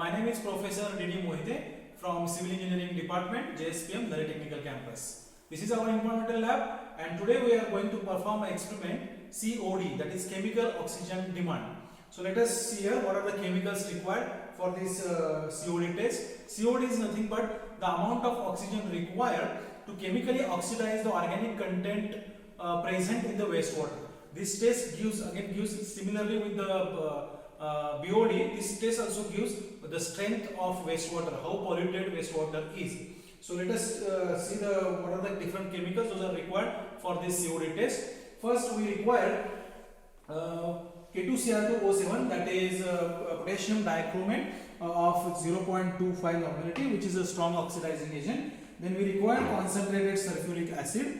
My name is Professor D.D. Mohite from Civil Engineering Department, JSPM, Dhari Technical Campus. This is our environmental lab, and today we are going to perform an experiment COD, that is chemical oxygen demand. So let us see here what are the chemicals required for this COD test. COD is nothing but the amount of oxygen required to chemically oxidize the organic content present in the wastewater. This test gives similarly with the BOD. This test also gives the strength of wastewater, how polluted wastewater is. So let us see what are the different chemicals those are required for this COD test. First we require K2Cr2O7, that is potassium dichromate of 0.25 normality, which is a strong oxidizing agent. Then we require concentrated sulfuric acid.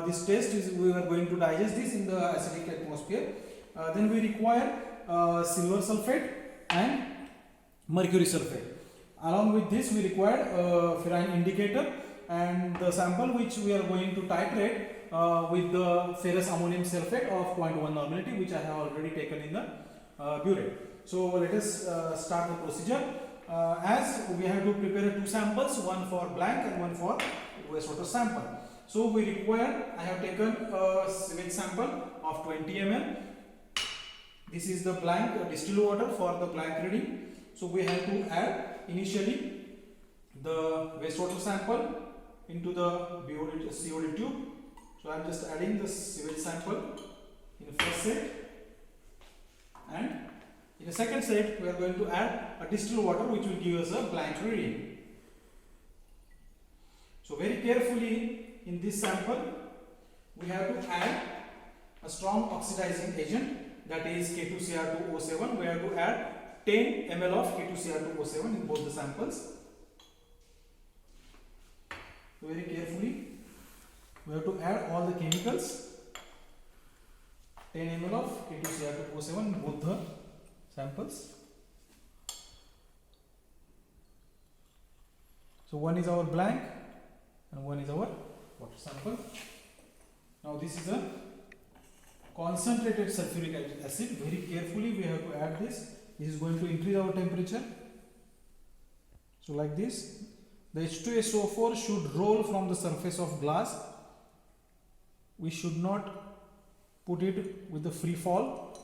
This test is we are going to digest this in the acidic atmosphere. Then we require silver sulfate and mercury sulfate. Along with this we require ferrine indicator, and the sample which we are going to titrate with the ferrous ammonium sulfate of 0.1 normality, which I have already taken in the burette. So let us start the procedure. As we have to prepare two samples, one for blank and one for wastewater sample. So we require, I have taken a sewage sample of 20 ml. This is the blank distilled water for the blank reading. So we have to add initially the wastewater sample into the COD tube. So I am just adding the sewage sample in the first set, and in the second set we are going to add a distilled water which will give us a blank reading. So very carefully in this sample we have to add a strong oxidizing agent, that is K2Cr2O7. We have to add 10 ml of K2Cr2O7 in both the samples. So very carefully we have to add all the chemicals, 10 ml of K2Cr2O7 in both the samples. So one is our blank and one is our water sample. Now this is a concentrated sulfuric acid. Very carefully we have to add this. This is going to increase our temperature. So like this, the H2SO4 should roll from the surface of glass. We should not put it with the free fall.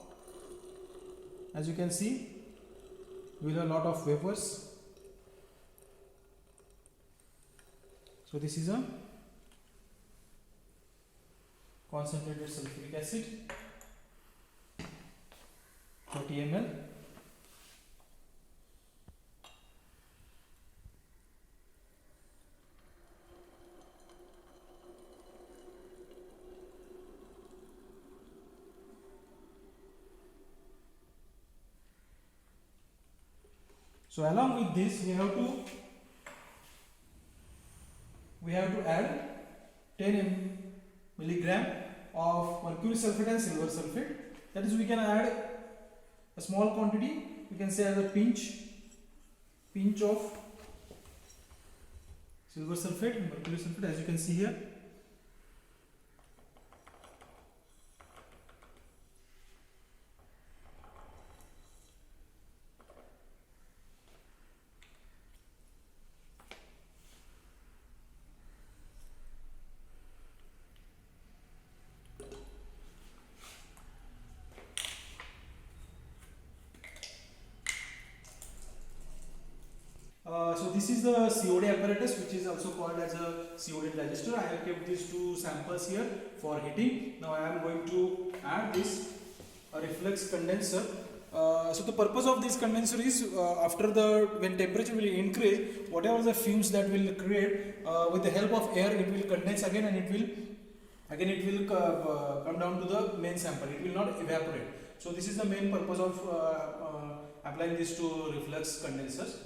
As you can see, we have a lot of vapors. So this is a concentrated sulfuric acid, 30 ml. So along with this we have to add 10 milligram of mercury sulfate and silver sulfate. That is, we can add a small quantity, we can say as a pinch of silver sulfate and mercury sulfate, as you can see here. So this is the COD apparatus, which is also called as a COD digester. I have kept these two samples here for heating. Now I am going to add this reflux condenser. So the purpose of this condenser is when temperature will increase, whatever the fumes that will create, with the help of air it will condense again, and it will come down to the main sample. It will not evaporate. So this is the main purpose of applying these two reflux condensers.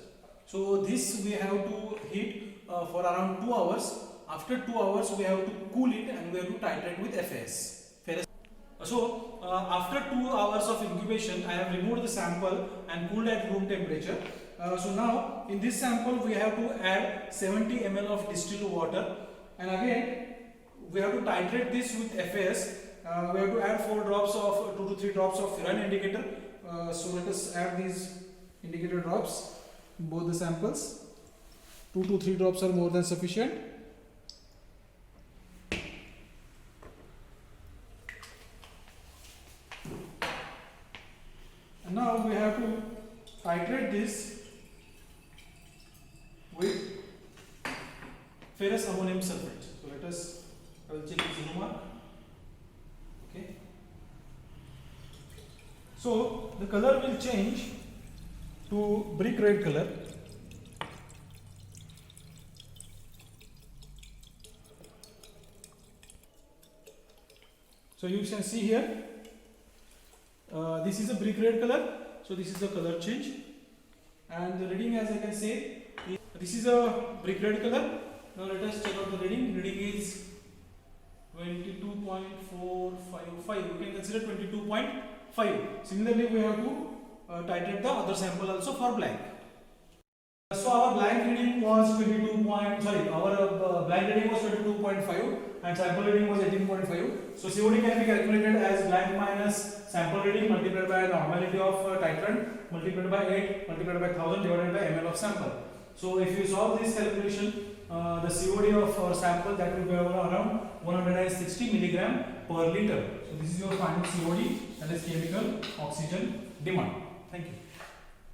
So this we have to heat for around 2 hours. After 2 hours we have to cool it, and we have to titrate with FAS. So after 2 hours of incubation, I have removed the sample and cooled at room temperature. So now in this sample we have to add 70 ml of distilled water, and again we have to titrate this with FAS. We have to add 2 to 3 drops of ferrine indicator. So let us add these indicator drops. both the samples. 2 to 3 drops are more than sufficient. And now we have to titrate this with ferrous ammonium sulfate. So let us, I will check the 0 mark. Okay. So the color will change to brick red color. So you can see here, this is a brick red color. So this is the color change, and the reading, as I can say, this is a brick red color. Now let us check out the reading. Reading is 22.455. We can consider 22.5. Similarly, we have to titrate the other sample also for blank. So our blank reading was our blank reading was 22.5 and sample reading was 18.5. So COD can be calculated as blank minus sample reading multiplied by normality of titrant multiplied by 8 multiplied by 1000 divided by ml of sample. So if you solve this calculation, the COD of our sample, that will be around 160 milligram per liter. So this is your final COD, that is chemical oxygen demand. Thank you.